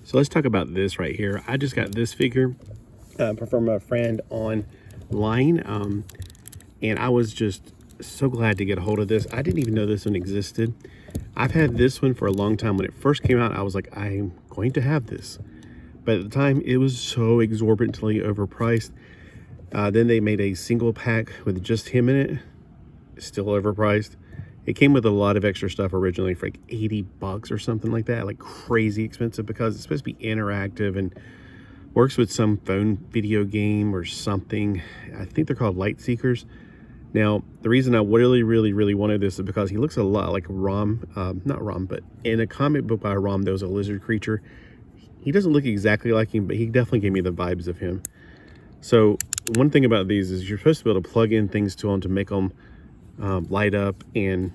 So let's talk about this right here. I just got this figure from a friend online, and I was just so glad to get a hold of this. I didn't even know this one existed. I've had this one for a long time. When it first came out, I was like, I'm going to have this. But at the time, it was so exorbitantly overpriced. Then they made a single pack with just him in it. Still overpriced. It came with a lot of extra stuff originally for like $80 or something like that, like crazy expensive, because it's supposed to be interactive and works with some phone video game or something. I think they're called Lightseekers. Now, the reason I really wanted this is because he looks a lot like not Rom, but in a comic book by Rom, there was a lizard creature. He doesn't look exactly like him, but he definitely gave me the vibes of him. So one thing about these is you're supposed to be able to plug in things to them to make them light up, and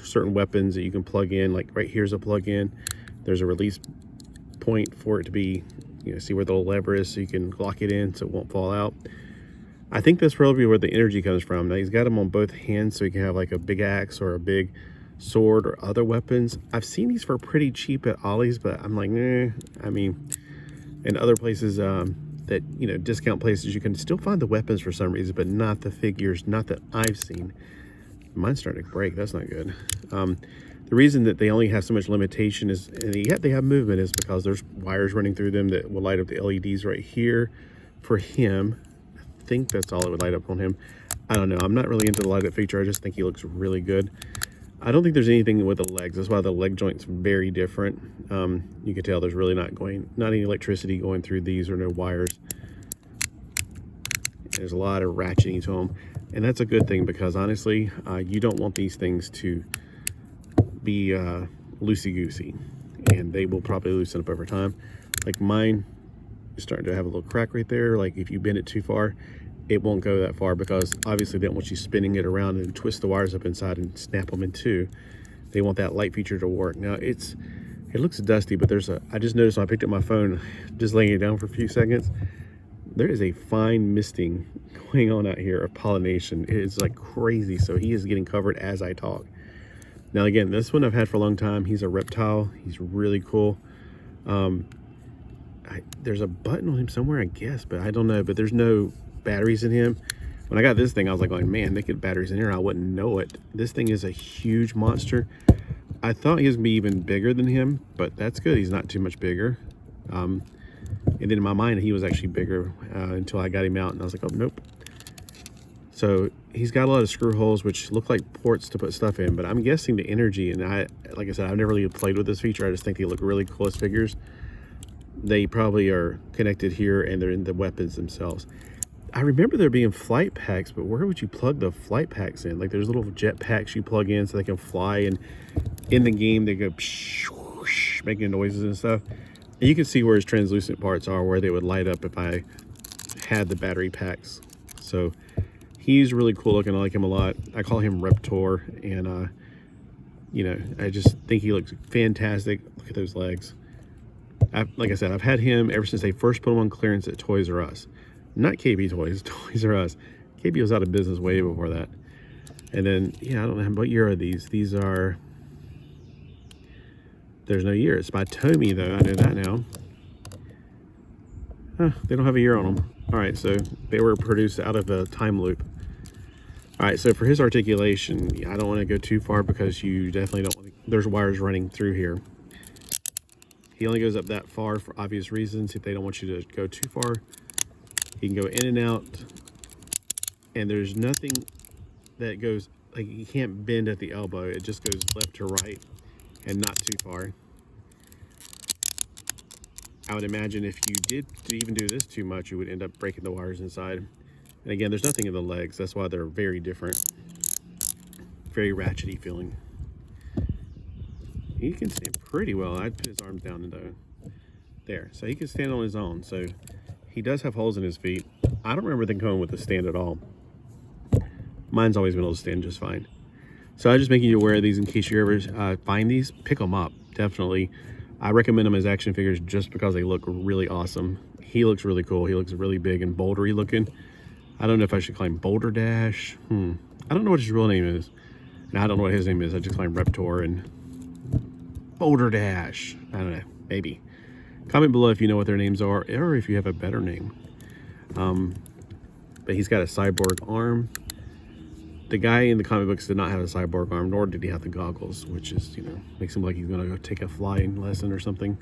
certain weapons that you can plug in, like right here's a plug-in. There's a release point for it to be, see where the little lever is, so you can lock it in so it won't fall out. I think that's probably where the energy comes from. Now he's got them on both hands, so he can have like a big axe or a big sword or other weapons. I've seen these for pretty cheap at Ollie's, but I'm like, I mean, in other places that, discount places, you can still find the weapons for some reason, but not the figures, not that I've seen. Mine's starting to break. That's not good. The reason that they only have so much limitation is, and yet they have movement, is because there's wires running through them that will light up the LEDs right here for him. I think that's all it would light up on him. I don't know. I'm not really into the light up feature. I just think he looks really good. I don't think there's anything with the legs. That's why the leg joint's very different. You can tell there's really not any electricity going through these, or no wires. There's a lot of ratcheting to them. And that's a good thing, because honestly, you don't want these things to be loosey-goosey, and they will probably loosen up over time. Like mine is starting to have a little crack right there. Like if you bend it too far, it won't go that far, because obviously they don't want you spinning it around and twist the wires up inside and snap them in two. They want that light feature to work. Now it looks dusty, but I just noticed when I picked up my phone, just laying it down for a few seconds, there is a fine misting going on out here of pollination. It is like crazy. So he is getting covered as I talk. Now again, this one I've had for a long time. He's a reptile. He's really cool. There's a button on him somewhere, I guess, but I don't know. But there's no batteries in him. When I got this thing, I was like going, man, they could batteries in here, I wouldn't know it. This thing is a huge monster. I thought he was gonna be even bigger than him, but that's good. He's not too much bigger. And then in my mind, he was actually bigger until I got him out, and I was like, oh, nope. So he's got a lot of screw holes, which look like ports to put stuff in, but I'm guessing the energy, and like I said, I've never really played with this feature. I just think they look really cool as figures. They probably are connected here, and they're in the weapons themselves. I remember there being flight packs, but where would you plug the flight packs in? Like there's little jet packs you plug in so they can fly, and in the game they go psh, whoosh, making noises and stuff. And you can see where his translucent parts are, where they would light up if I had the battery packs. So he's really cool looking. I like him a lot. I call him Reptor, and I just think he looks fantastic. Look at those legs. Like I said, I've had him ever since they first put him on clearance at Toys R Us. Not KB Toys, Toys R Us. KB was out of business way before that. And then, I don't know, what year are these? These are, there's no year. It's by Tomy, though. I know that now. They don't have a year on them. All right, so they were produced out of a time loop. All right, so for his articulation, I don't want to go too far, because you definitely don't want to, there's wires running through here. He only goes up that far for obvious reasons. If they don't want you to go too far, he can go in and out, and there's nothing that goes, like, you can't bend at the elbow. It just goes left to right and not too far. I would imagine if you did even do this too much, you would end up breaking the wires inside. And again, there's nothing in the legs. That's why they're very different. Very ratchety feeling. He can stand pretty well. I'd put his arms down and there. So he can stand on his own. So he does have holes in his feet. I don't remember them coming with a stand at all. Mine's always been able to stand just fine. So I'm just making you aware of these in case you ever find these. Pick them up, definitely. I recommend them as action figures just because they look really awesome. He looks really cool. He looks really big and bouldery looking. I don't know if I should claim Boulder Dash. I don't know what his real name is. And I don't know what his name is. I just claim Reptor and Boulder Dash. I don't know. Maybe. Comment below if you know what their names are, or if you have a better name. But he's got a cyborg arm. The guy in the comic books did not have a cyborg arm, nor did he have the goggles, which is, you know, makes him like he's gonna go take a flying lesson or something.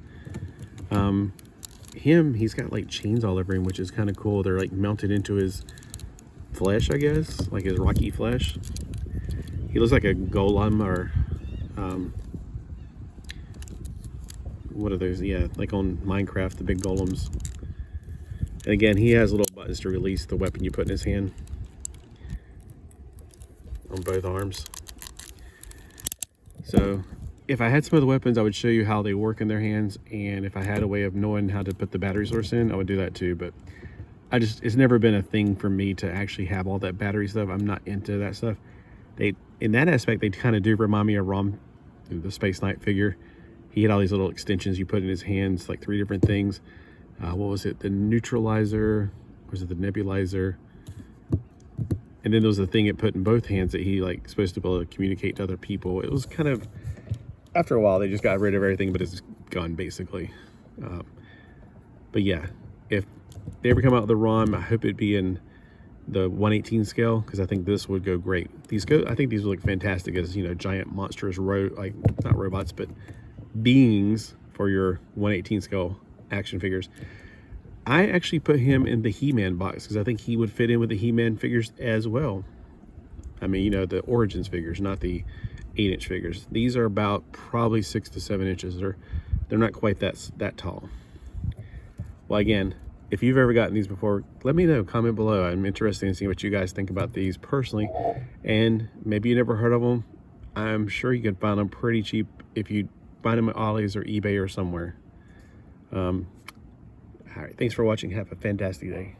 He's got like chains all over him, which is kind of cool. They're like mounted into his flesh, I guess, like his rocky flesh. He looks like a golem, or what are those? Yeah, like on Minecraft, the big golems. And again, he has little buttons to release the weapon you put in his hand on both arms. So if I had some of the weapons, I would show you how they work in their hands, and if I had a way of knowing how to put the battery source in, I would do that too. But it's never been a thing for me to actually have all that battery stuff. I'm not into that stuff. In that aspect, they kind of do remind me of Rom, the Space Knight figure. He had all these little extensions you put in his hands, like 3 different things. What was it? The neutralizer, or was it the nebulizer? And then there was the thing it put in both hands that he like supposed to be able to communicate to other people. It was kind of, after a while, they just got rid of everything but his gun, basically. But yeah, if they ever come out with a ROM, I hope it'd be in the 1/18 scale, because I think this would go great. I think these would look fantastic as, you know, giant monstrous like not robots, but beings for your 1/18 scale action figures. I actually put him in the He-Man box because I think he would fit in with the He-Man figures as well. I mean, you know, the Origins figures, not the 8-inch figures. These are about probably 6 to 7 inches. They're not quite that tall. Well, again, if you've ever gotten these before, let me know. Comment below. I'm interested in seeing what you guys think about these personally. And maybe you never heard of them. I'm sure you can find them pretty cheap if you find them at Ollie's or eBay or somewhere. All right, thanks for watching. Have a fantastic day.